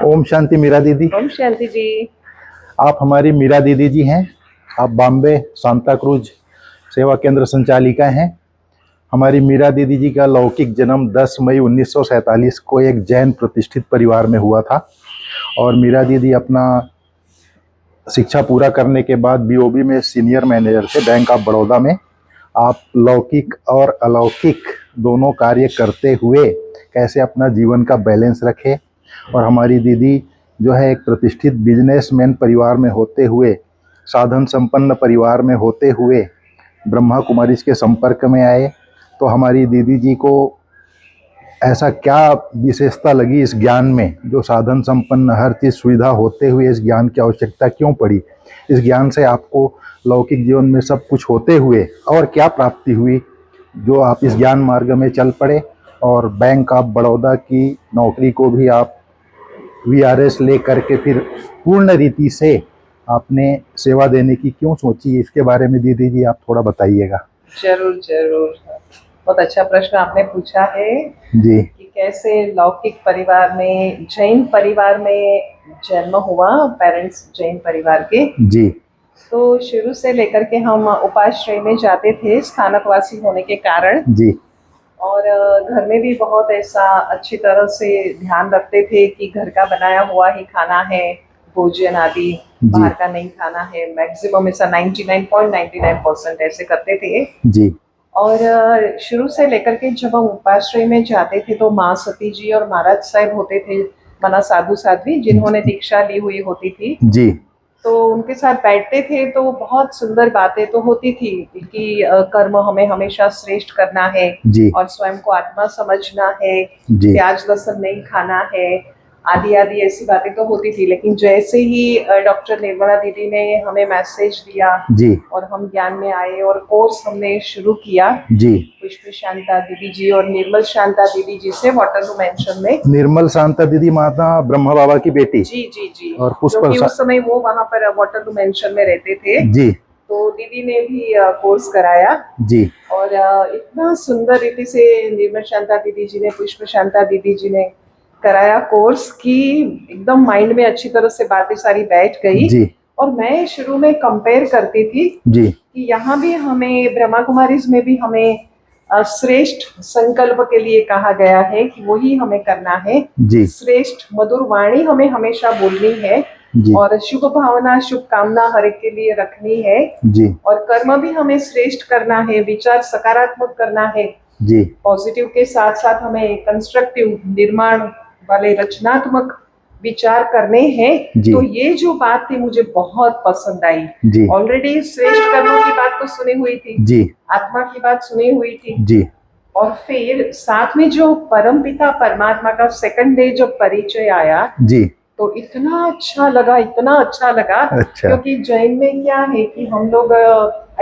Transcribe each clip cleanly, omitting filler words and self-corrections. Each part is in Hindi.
ओम शांति मीरा दीदी। ओम शांति जी। आप हमारी मीरा दीदी जी हैं। आप बॉम्बे सांता क्रूज सेवा केंद्र संचालिका हैं। हमारी मीरा दीदी जी का लौकिक जन्म 10 मई 1947 को एक जैन प्रतिष्ठित परिवार में हुआ था और मीरा दीदी अपना शिक्षा पूरा करने के बाद बीओबी में सीनियर मैनेजर थे बैंक ऑफ बड़ौदा में। आप लौकिक और अलौकिक दोनों कार्य करते हुए कैसे अपना जीवन का बैलेंस रखे और हमारी दीदी जो है एक प्रतिष्ठित बिजनेसमैन परिवार में होते हुए, साधन संपन्न परिवार में होते हुए ब्रह्मा कुमारी के संपर्क में आए। तो हमारी दीदी जी को ऐसा क्या विशेषता लगी इस ज्ञान में, जो साधन संपन्न हर चीज़ सुविधा होते हुए इस ज्ञान की आवश्यकता क्यों पड़ी? इस ज्ञान से आपको लौकिक जीवन में सब कुछ होते हुए और क्या प्राप्ति हुई जो आप इस ज्ञान मार्ग में चल पड़े और बैंक ऑफ बड़ौदा की नौकरी को भी आप वीआरएस ले करके फिर पूर्ण रीति से आपने सेवा देने की क्यों सोची? इसके बारे में दीदी जी आप थोड़ा बताइएगा। जरूर जरूर, बहुत अच्छा प्रश्न आपने पूछा है जी कि कैसे लौकिक परिवार में, जैन परिवार में जन्म हुआ, पेरेंट्स जैन परिवार के। जी तो शुरू से लेकर के हम उपाश्रय में जाते थे स्थानकवासी होने के कारण, जी और घर में भी बहुत ऐसा अच्छी तरह से ध्यान रखते थे कि घर का बनाया हुआ ही खाना है, भोजन आदि बाहर का नहीं खाना है। मैक्सिमम ऐसा 99.99% ऐसे करते थे। जी और शुरू से लेकर के जब हम उपाश्रय में जाते थे तो माँ सती जी और महाराज साहब होते थे, मना साधु साध्वी जिन्होंने दीक्षा ली हुई होती थी, जी तो उनके साथ बैठते थे तो बहुत सुंदर बातें तो होती थी कि कर्म हमें हमेशा श्रेष्ठ करना है जी और स्वयं को आत्मा समझना है, जी प्याज लहसुन नहीं खाना है, आदि आदि ऐसी बातें तो होती थी। लेकिन जैसे ही डॉक्टर निर्मला दीदी ने हमें मैसेज दिया जी और हम ज्ञान में आए और कोर्स हमने शुरू किया, जी पुष्प शांता दीदी जी और निर्मल शांता दीदी जी से वाटरलू मेंशन में। निर्मल शांता दीदी माता ब्रह्मा बाबा की बेटी जी जी जी, और पुष्प क्योंकि उस समय वो वहाँ पर वाटरलू मेंशन में रहते थे, जी तो दीदी ने भी कोर्स कराया। जी और इतना सुंदर रीति से निर्मल शांता दीदी जी ने, पुष्प शांता दीदी जी ने कराया कोर्स कि एकदम माइंड में अच्छी तरह से बातें सारी बैठ गई। जी और मैं शुरू में कंपेयर करती थी जी कि यहाँ भी हमें ब्रह्मा कुमारीज में भी हमें श्रेष्ठ संकल्प के लिए कहा गया है कि वही हमें करना है। जी श्रेष्ठ मधुर वाणी हमें हमेशा बोलनी है जी और शुभ भावना शुभ कामना हर एक के लिए रखनी है, जी और कर्म भी हमें श्रेष्ठ करना है, विचार सकारात्मक करना है, जी पॉजिटिव के साथ साथ हमें कंस्ट्रक्टिव निर्माण वाले रचनात्मक विचार करने हैं। जी तो ये जो बात थी मुझे बहुत पसंद आई। जी ऑलरेडी श्रेष्ठ कर्मों की बात तो सुनी हुई थी, जी आत्मा की बात सुनी हुई थी, जी और फिर साथ में जो परमपिता परमात्मा का सेकंड डे जब परिचय आया जी तो इतना अच्छा लगा, इतना अच्छा लगा। अच्छा क्योंकि जैन में क्या है कि हम लोग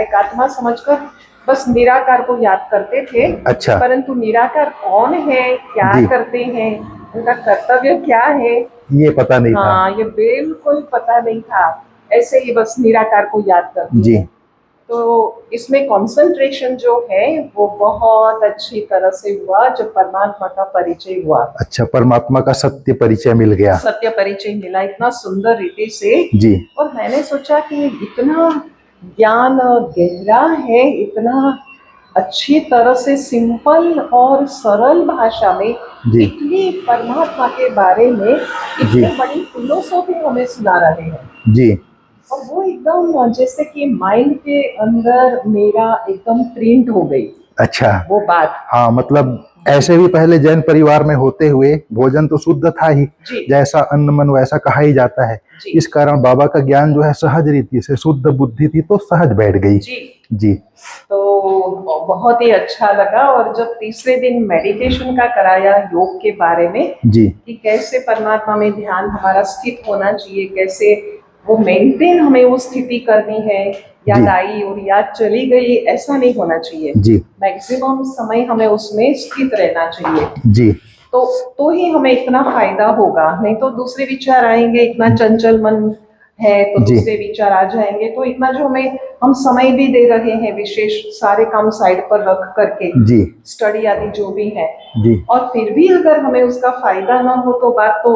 एक आत्मा समझकर बस निराकार को याद करते थे, अच्छा परंतु निराकार कौन है, क्या जी करते हैं, उनका कर्तव्य क्या है, ये पता नहीं था। हाँ ये बिल्कुल पता नहीं था। ऐसे ही बस निराकार को याद करते जी हैं। तो इसमें कंसंट्रेशन जो है वो बहुत अच्छी तरह से हुआ जब परमात्मा का परिचय हुआ। अच्छा, परमात्मा का सत्य परिचय मिल गया। सत्य परिचय मिला इतना सुंदर रीति से। जी और मैंने सोचा कि इतना ज्ञान गहरा है, इतना अच्छी तरह से सिंपल और सरल भाषा में जी इतनी परमात्मा के बारे में जी इतनी बड़ी फिलोसॉफी हमें सुना रहे हैं। जी और वो एकदम जैसे कि माइंड के अंदर मेरा एकदम प्रिंट हो गई अच्छा, वो बात। हाँ मतलब ऐसे भी पहले जैन परिवार में होते हुए भोजन तो शुद्ध था ही, जी जैसा अन्न मन वैसा कहा ही जाता है। जी इस कारण बाबा का ज्ञान जो है सहज रीति से, शुद्ध बुद्धि थी तो सहज बैठ गई। जी। जी तो बहुत ही अच्छा लगा। और जब तीसरे दिन मेडिटेशन का कराया योग के बारे में जी कि कैसे परमात्मा में ध्यान हमारा स्थित होना चाहिए, कैसे वो मेंटेन हमें वो स्थिति करनी है, याद जी आई और याद चली गई ऐसा नहीं होना चाहिए। जी मैक्सिमम समय हमें उसमें स्थित रहना चाहिए, जी तो ही हमें इतना फायदा होगा। नहीं तो दूसरे विचार आएंगे, इतना चंचल मन है तो जी दूसरे विचार आ जाएंगे, तो इतना जो हम समय भी दे रहे हैं विशेष सारे काम साइड पर रख करके, जी स्टडी आदि जो भी है, जी और फिर भी अगर हमें उसका फायदा ना हो तो बात तो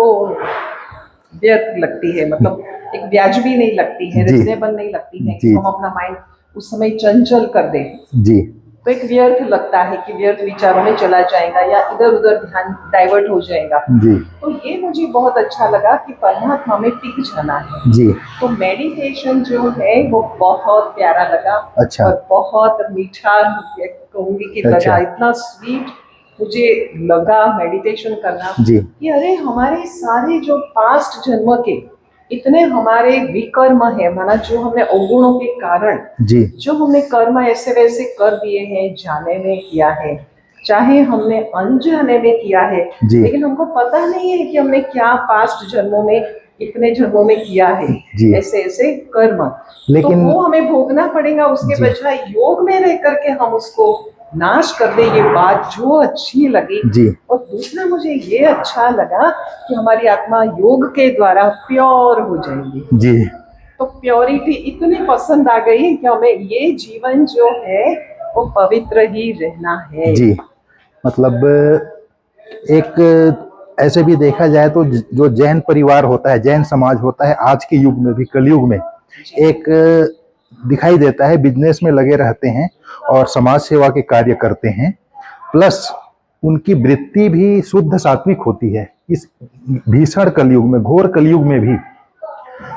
व्यर्थ लगती है, मतलब एक व्याजबी नहीं लगती है, जी। रिजनेबल नहीं लगती है कि जी। हम अपना माइंड उस समय चंचल कर दें। जी। तो एक व्यर्थ लगता है कि व्यर्थ विचारों में चला जाएगा या इधर उधर ध्यान डाइवर्ट हो जाएगा। जी। तो ये मुझे बहुत अच्छा लगा कि परमात्मा में टिक जाना है। जी। तो मेडिटेशन जो है वो बहुत प्यारा लगा। अच्छा। और बहुत मीठा कहूँगी कि अच्छा। लगा, इतना स्वीट मुझे लगा मेडिटेशन करना जी। कि अरे हमारे सारे जो पास्ट जन्म के इतने हमारे विकर्म है, माना जो हमने अवगुणों के कारण जी। जो हमने कर्म ऐसे वैसे कर दिए हैं, जाने में किया है, चाहे हमने अनजाने में किया है, जी। लेकिन हमको पता नहीं है कि हमने क्या पास्ट जन्मों में इतने जन्मों में किया है जी। ऐसे ऐसे कर्म। लेकिन तो वो हमें भोगना पड़ेगा, उसके जी। बजाय योग में रह करके हम उसको नाश कर दे, ये बात जो अच्छी लगी। जी। और दूसरा मुझे ये अच्छा लगा कि हमारी आत्मा योग के द्वारा प्योर हो जाएगी। जी। तो प्योरिटी इतनी पसंद आ गई कि हमें ये जीवन जो है वो पवित्र ही रहना है। जी। मतलब एक ऐसे भी देखा जाए तो जो जैन परिवार होता है, जैन समाज होता है, आज के युग में भी, कलयुग में एक दिखाई देता है, बिजनेस में लगे रहते हैं और समाज सेवा के कार्य करते हैं, प्लस उनकी वृत्ति भी शुद्ध सात्विक होती है। इस भीषण कलयुग में, घोर कलयुग में भी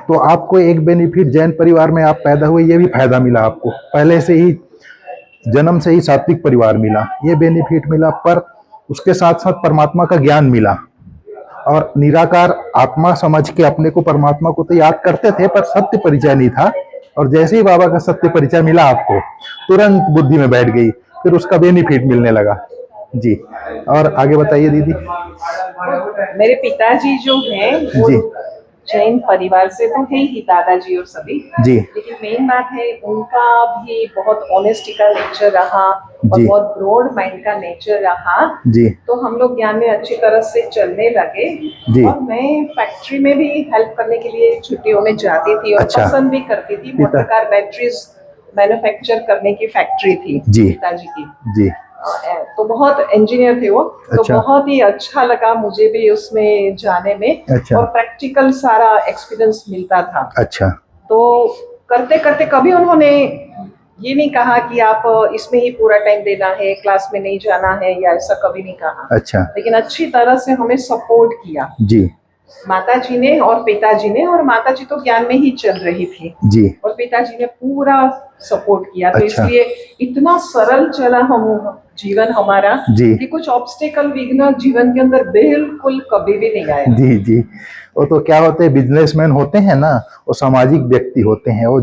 तो आपको एक बेनिफिट, जैन परिवार में आप पैदा हुए, ये भी फायदा मिला आपको, पहले से ही जन्म से ही सात्विक परिवार मिला, ये बेनिफिट मिला, पर उसके साथ साथ परमात्मा का ज्ञान मिला और निराकार आत्मा समझ के अपने को, परमात्मा को तो याद करते थे पर सत्य परिचय नहीं था। और जैसे ही बाबा का सत्य परिचय मिला आपको, तुरंत बुद्धि में बैठ गई, फिर उसका बेनिफिट मिलने लगा। जी। और आगे बताइए दीदी। मेरे पिताजी जो हैं वो जी। जैन परिवार से तो है ही, दादाजी और सभी। जी। लेकिन मेन बात है उनका भी बहुत ऑनेस्टी का नेचर रहा और जी। बहुत ब्रॉड माइंड का नेचर रहा। जी। तो हम लोग ज्ञान में अच्छी तरह से चलने लगे। जी। और मैं फैक्ट्री में भी हेल्प करने के लिए छुट्टियों में जाती थी और अच्छा। पसंद भी करती थी। पिता। मोटर कार बैटरीज मैन्युफैक्चर करने की फैक्ट्री थी जी। पिताजी की। जी। तो बहुत इंजीनियर थे वो। तो अच्छा। बहुत ही अच्छा लगा मुझे भी उसमें जाने में। अच्छा। और प्रैक्टिकल सारा एक्सपीरियंस मिलता था। अच्छा। तो करते करते कभी उन्होंने ये नहीं कहा कि आप इसमें ही पूरा टाइम देना है, क्लास में नहीं जाना है, या ऐसा कभी नहीं कहा। अच्छा। लेकिन अच्छी तरह से हमें सपोर्ट किया जी। माताजी ने और पिताजी ने। और माताजी तो ज्ञान में ही चल रही थी जी। और पिताजी ने पूरा सपोर्ट किया। तो अच्छा। इसलिए इतना सरल चला हम जीवन हमारा जी। कि कुछ ऑब्स्टेकल, विघ्न जीवन के अंदर बिल्कुल कभी भी नहीं आया। जी। जी। वो तो क्या होते हैं, बिजनेसमैन होते हैं ना, वो सामाजिक व्यक्ति होते हैं, वो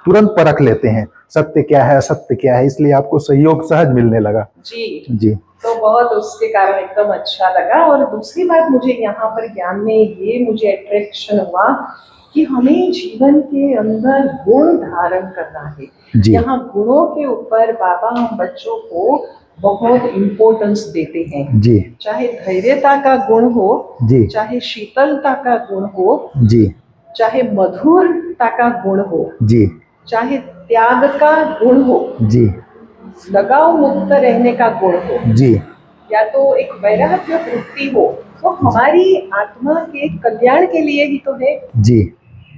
तुरंत परख लेते हैं सत्य क्या है, असत्य क्या है, इसलिए आपको सहयोग सहज मिलने लगा। जी। जी। तो बहुत उसके कारण एकदम अच्छा लगा। और दूसरी बात मुझे यहाँ पर ज्ञान में ये मुझे अट्रैक्शन हुआ कि हमें जीवन के अंदर गुण धारण करना है। जी। यहाँ गुणों के ऊपर बाबा हम बच्चों को बहुत इम्पोर्टेंस देते हैं। जी। चाहे धैर्यता का गुण हो, जी। चाहे शीतलता का गुण हो, जी। चाहे मधुरता का गुण हो, जी। चाहे त्याग का गुण हो, जी। लगाव मुक्त रहने का गुण हो, जी। या तो एक वैराग्य वृत्ति हो, तो हमारी आत्मा के कल्याण के लिए ही तो है। जी।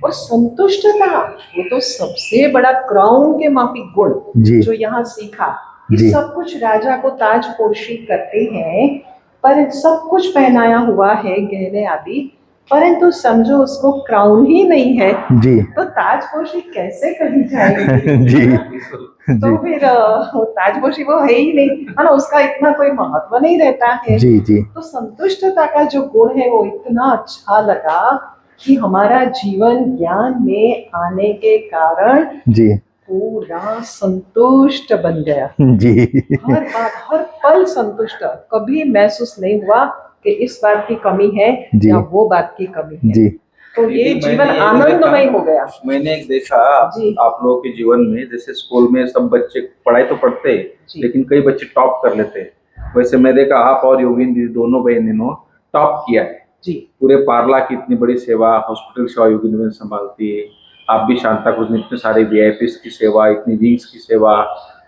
और संतुष्टता, वो तो सबसे बड़ा क्राउन के माफिक गुण जी। जो यहाँ सीखा। ये जी। सब कुछ राजा को ताजपोशी करते हैं, पर सब कुछ पहनाया हुआ है गहने आदि, परंतु समझो उसको क्राउन ही नहीं है जी। तो ताजपोशी कैसे करी जाएगी। जी। तो फिर ताजपोशी वो है ही नहीं, है ना, उसका इतना कोई महत्व नहीं रहता है। जी। जी। तो संतुष्टता का जो गुण है वो इतना अच्छा लगा कि हमारा जीवन ज्ञान में आने के कारण जी। पूरा संतुष्ट बन गया। जी। हर बात, हर पल संतुष्ट, कभी महसूस नहीं हुआ कि इस बात की कमी है जी। या वो बात की कमी है। जी। तो ये जीवन आनंदमय हो गया। मैंने एक देखा जी। आप लोगों के जीवन में, जैसे स्कूल में सब बच्चे पढ़ाई तो पढ़ते हैं, जी। लेकिन कई बच्चे टॉप कर लेते हैं। वैसे मैं देखा आप और योगिन दीदी दोनों बहनों टॉप किया है। जी। पूरे पार्ला की इतनी बड़ी सेवा, हॉस्पिटल सेवा योगिन बहन संभालती है। आप भी शांता कुछ, इतने सारे वीआईपीज की सेवा, इतनी विंग्स की सेवा,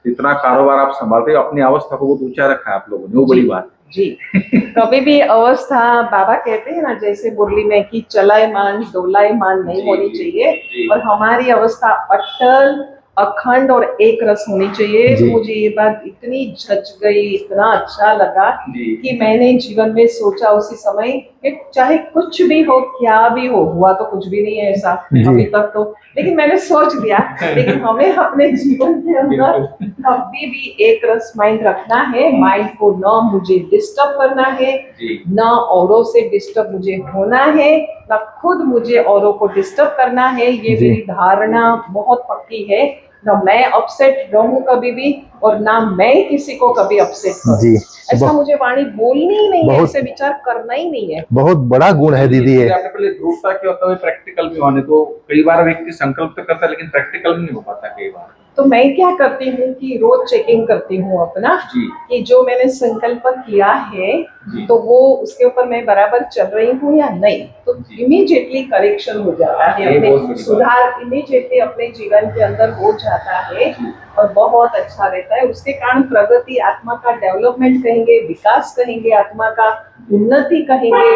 इतना कारोबार आप संभालते हो, अपनी अवस्था को बहुत ऊंचा रखा है आप लोगों ने, वो बड़ी बात है। जी। कभी भी अवस्था बाबा कहते हैं ना जैसे मुरली में कि चलायमान डोलायमान नहीं जी, होनी जी, चाहिए जी। और हमारी अवस्था अटल अखंड और एक रस होनी चाहिए। जी। तो मुझे ये बात इतनी जच गई, इतना अच्छा लगा जी। कि मैंने जीवन में सोचा उसी समय कि चाहे कुछ भी हो, क्या भी हो, हुआ तो कुछ भी नहीं है ऐसा जी। अभी तक तो, लेकिन मैंने सोच लिया। लेकिन हमें अपने जीवन के अंदर कभी भी एक रस माइंड रखना है, माइंड को न मुझे डिस्टर्ब करना है, जी। न औरों से डिस्टर्ब मुझे होना है, न खुद मुझे औरों को डिस्टर्ब करना है। ये जी। मेरी धारणा बहुत पक्की है। न मैं अपसेट रहूं कभी भी और ना मैं किसी को कभी अपसेट करूं। जी। ऐसा मुझे वाणी बोलनी ही नहीं है, बहुत- ऐसे विचार करना ही नहीं है। बहुत बड़ा गुण है दीदी ये। आपने पहले ध्रुवता क्या होता है प्रैक्टिकल भी होने, तो कई बार व्यक्ति संकल्प तो करता है लेकिन प्रैक्टिकल नहीं हो पाता कई बार। तो मैं क्या करती हूँ कि रोज चेकिंग करती हूँ अपना जी। कि जो मैंने संकल्प किया है जी। तो वो उसके ऊपर मैं बराबर चल रही हूँ या नहीं, तो जी। इमीडिएटली करेक्शन हो जाता है, ये बहुत बड़ी अपने बात सुधार इमीडिएटली अपने जीवन के अंदर हो जाता है और बहुत अच्छा रहता है। उसके कारण प्रगति, आत्मा का डेवलपमेंट कहेंगे, विकास कहेंगे, आत्मा का उन्नति कहेंगे,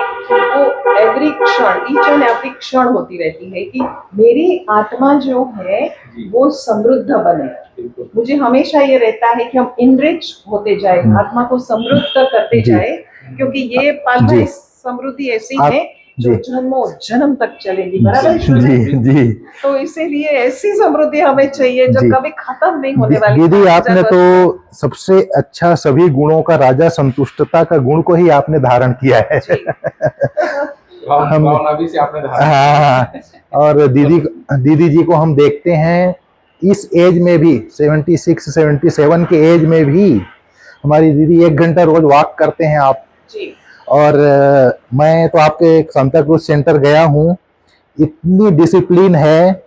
वो एवरी क्षण, ईच एंड एवरी क्षण होती रहती है कि मेरी आत्मा जो है जी। वो समृद्ध बने। बिल्कुल। मुझे हमेशा ये रहता है कि हम इनरिच होते जाए, आत्मा को समृद्ध करते जी। जाए, क्योंकि ये जी। पालना समृद्धि ऐसी आप- है जो जी। जन्मों जन्म तक चलेगी, बराबर? जी। जी। तो इसीलिए ऐसी समृद्धि हमें चाहिए जो जी। कभी खत्म नहीं होने वाली। दीदी 5000 आपने वर्ष तो सबसे अच्छा सभी गुणों का राजा संतुष्टता का गुण को ही आपने धारण किया है। जी। भावना भी से आपने धारण किया। हाँ, और दीदी जी को हम देखते हैं इस एज में भी 76 77 के एज में भी हमारी दीदी 1 घंटा रोज वॉक करते हैं आप। जी। और मैं तो आपके सांता क्रूज सेंटर गया हूँ, इतनी डिसिप्लिन है,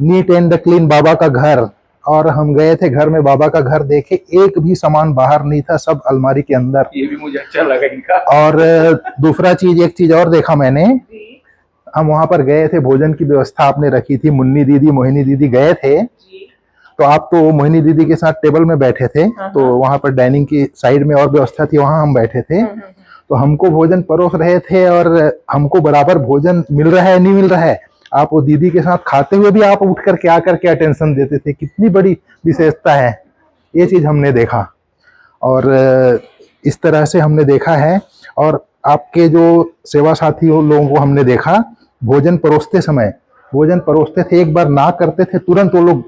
नीट एंड क्लीन बाबा का घर। और हम गए थे घर में, बाबा का घर देखे, एक भी सामान बाहर नहीं था, सब अलमारी के अंदर। ये भी मुझे अच्छा लगा इनका। और दूसरा चीज, एक चीज और देखा मैंने, जी। हम वहां पर गए थे, भोजन की व्यवस्था आपने रखी थी, मुन्नी दीदी मोहिनी दीदी गए थे, जी। तो आप तो मोहिनी दीदी के साथ टेबल में बैठे थे, हाँ, तो वहां पर डाइनिंग की साइड में और व्यवस्था थी, वहां हम बैठे थे। तो हमको भोजन परोस रहे थे और हमको बराबर भोजन मिल रहा है नहीं मिल रहा है, आप वो दीदी के साथ खाते हुए भी आप उठ कर के आकर के अटेंशन देते थे, कितनी बड़ी विशेषता है, ये चीज हमने देखा। और इस तरह से हमने देखा है। और आपके जो सेवा साथी लोगों को हमने देखा, भोजन परोसते थे, एक बार ना करते थे तुरंत वो लोग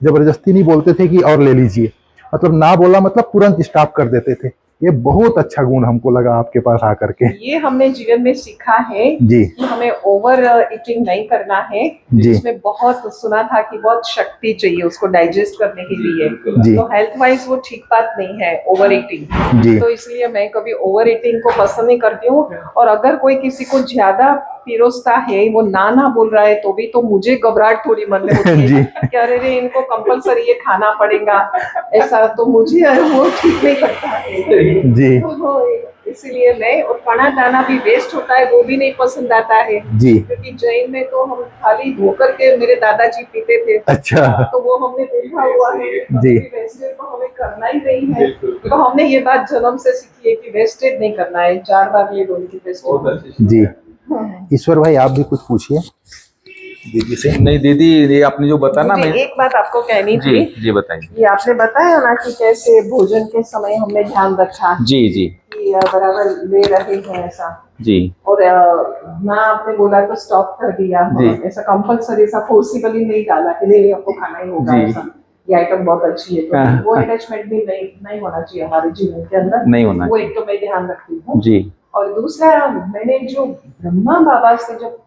जबरदस्ती नहीं बोलते थे कि और ले लीजिए, मतलब ना बोला मतलब तुरंत स्टॉप कर देते थे। ये बहुत अच्छा गुण हमको लगा आपके पास आकर के। ये हमने जीवन में सीखा है जी। कि हमें ओवर ईटिंग नहीं करना है। जी। इसमें बहुत सुना था कि बहुत शक्ति चाहिए उसको डाइजेस्ट करने के लिए, जी। तो हेल्थ वाइज वो ठीक बात नहीं है ओवर ईटिंग। जी। तो इसलिए मैं कभी ओवर ईटिंग को पसंद नहीं करती हूँ। और अगर कोई किसी को ज्यादा पिरोसता है, वो ना बोल रहा है, तो भी तो मुझे घबराहट थोड़ी मन में होती जी। है कि अरे रे इनको कंपलसरी ये खाना पड़ेगा, ऐसा तो मुझे वो ठीक नहीं लगता है। जी। तो इसीलिए मैं, और खाना दाना भी वेस्ट होता है वो भी नहीं पसंद आता है जी। क्योंकि जैन में तो हम खाली धोकर के मेरे दादाजी पीते थे। अच्छा। तो वो हमने देखा हुआ है, जी। वेस्टेज तो हमें करना ही नहीं है। तो हमने ये बात जन्म से सीखी है कि वेस्टेज नहीं करना है, 4 बार ये बोल की वेस्टेज। जी। ईश्वर भाई आप भी कुछ पूछिए दीदी से। नहीं दीदी, ये आपने जो बताया ना, मुझे मैं एक बात आपको कहनी जी थी। जी बताइए। ये आपने बताया ना कि कैसे भोजन के समय हमने ध्यान रखा जी जी कि बराबर ले रहे हैं ऐसा, जी और ना आपने बोला तो स्टॉप कर दिया, जी। ऐसा कंपलसरी, ऐसा फोर्सिबली नहीं डाला कि नहीं आपको खाना ही होगा जी। ऐसा, ये आइटम बहुत अच्छी है, तो वो अटैचमेंट भी नहीं होना चाहिए हमारे जीवन के अंदर, नहीं होना वो एक तो मैं ध्यान रखती हूँ। जी। और दूसरा, मैंने जो ब्रह्मा बाबा से जब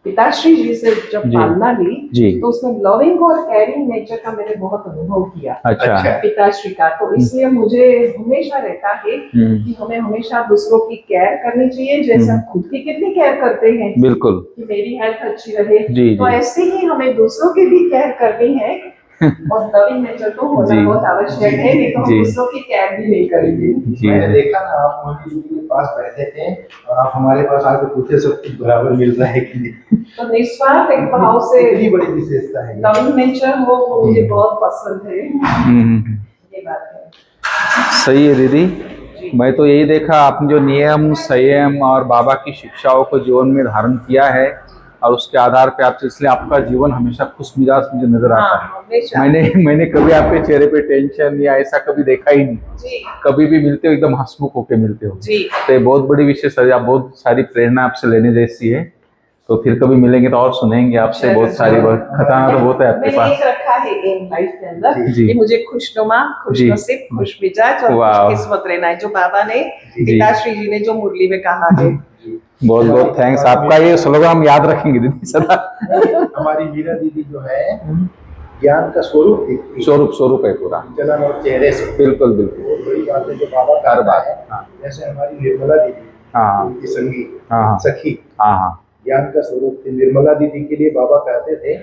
पिताश्री जी से जब जी। पालना ली, जी। तो उसमें लविंग और केयरिंग नेचर का मैंने बहुत अनुभव किया। अच्छा। पिताश्री का, तो इसलिए मुझे हमेशा रहता है कि हमें हमेशा दूसरों की केयर करनी चाहिए, जैसे हम खुद की कितनी केयर करते हैं, बिल्कुल, कि मेरी हेल्थ अच्छी रहे, जी, तो जी। ऐसे ही हमें दूसरों की भी केयर करनी है। और लविंग नेचर तो होना जी। बहुत आवश्यक है, नहीं तो हम जी। दूसरों की केयर भी नहीं करेंगे। जी। मैंने देखा था आप मोदी जी के पास बैठे थे और आप हमारे पास आके पूछे सब कुछ बराबर मिल रहा है कि नहीं। तो निस्वार्थ एक भाव से इतनी बड़ी विशेषता है। लविंग नेचर हो, वो मुझे बहुत पसंद है, ये बात है। सही है दीदी। जी मैं तो यही देखा, आपने जो नियम संयम और बाबा की शिक्षाओं को जीवन में धारण किया है और उसके आधार पे आप, इसलिए आपका जीवन हमेशा खुश मिजाज मुझे नजर आता हाँ है। हमेशा मैंने कभी आपके चेहरे पे टेंशन या ऐसा कभी देखा ही नहीं। जी कभी भी मिलते हो एकदम हंसमुख होके मिलते हो। जी तो ये बहुत बड़ी विशेष है, आप बहुत सारी प्रेरणा आपसे लेने जैसी है। तो फिर कभी मिलेंगे तो और सुनेंगे आपसे बहुत सारी बात। खजाना तो बहुत है आपके मैंने पास। एक रखा है एम लाइफ के अंदर जी। कि मुझे खुशनुमा, जी। खुशनसीब, खुश मिजाज और वाह। खुशकिस्मत रहना है, जो बाबा ने जी। पिताश्री जी ने जो मुरली में कहा है। बहुत बहुत थैंक्स, आपका ये स्लोगन हम याद रखेंगे दीदी सदा। हमारी मीरा दीदी जो है ज्ञान का स्वरूप दिखती है, स्वरूप है पूरा, चलन और चेहरे से। बिल्कुल बिल्कुल। बहुत बड़ी बात है जो बाबा हर करता बात। है। हाँ जैसे हमारी निर्मला दीदी, हाँ उनकी संगी, हाँ सखी, हाँ हाँ। ज्ञान का स्वरूप थी। निर्मला दीदी के लिए बाबा कहते थे,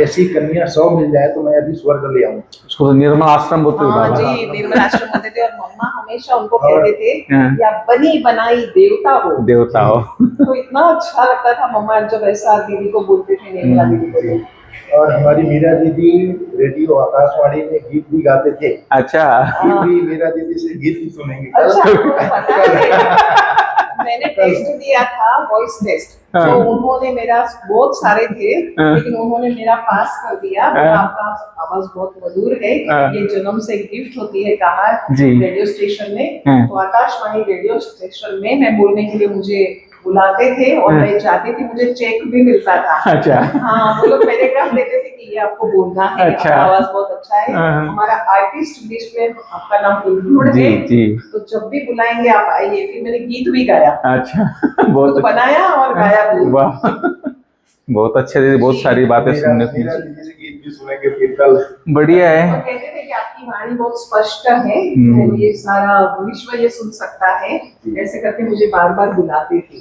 ऐसी कन्या 100 मिल जाए तो मैं अभी स्वर्ग ले आऊं। उसको निर्मल आश्रम बोलते थे हाँ बाबा। जी, निर्मल आश्रम होते थे और मम्मा हमेशा उनको और- कहते थे हाँ। या बनी बनाई देवता हो। देवता हो। तो इतना अच्छा लगता था मम्मा जब ऐसा दीदी को बोलते थे, निर्मला दीदी को। तो और हमारी मीरा दीदी रेडियो आकाशवाणी में गीत भी गाते थे। अच्छा। फिर भी मीरा दीदी से गीत भी सुनेंगे। अच्छा आपको पता है मैंने टेस्ट दिया था, वॉइस टेस्ट, हाँ। तो उन्होंने मेरा, बहुत सारे थे हाँ। लेकिन उन्होंने मेरा पास कर दिया। बोला, आपका आवाज बहुत मधुर है, हाँ। ये जन्म से गिफ्ट होती है, कहा जी। रेडियो स्टेशन में। हाँ। तो आकाशवाणी रेडियो स्टेशन में मैं बोलने के लिए मुझे बुलाते थे और हाँ। मैं जाती थी, मुझे चेक भी मिलता था। अच्छा। हाँ, वो लोग पैराग्राफ देते थे कि ये आपको बोलना है, अच्छा। आपका आवाज बहुत अच्छा है, हाँ। हमारा आर्टिस्ट लिस्ट में आपका नाम इंक्लूड जी है, जी। तो जब भी बुलाएंगे आप आइए। फिर मैंने गीत भी गाया, अच्छा। बहुत खुद बनाया और गाया भी। वाह, बहुत अच्छे दीदी, बहुत सारी बातें सुनने को मीरा मिली। दीदी से गीत भी सुनेंगे फिर कल। बढ़िया और है। कहते थे कि आपकी वाणी बहुत स्पष्ट है, हम्म। तो ये सारा विश्व ये सुन सकता है, ऐसे करके मुझे बार बार बुलाते थे।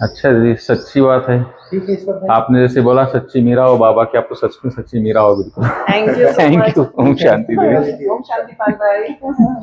अच्छा दीदी, सच्ची बात है। ठीक है, इस पर आपने जैसे बोला सच्ची मीरा हो बाबा, की आपको सच में सच्ची मीरा हो बिल्कुल। Thank you so thank much. You. Om Shanti दीदी। ओम शांति पाल भाई।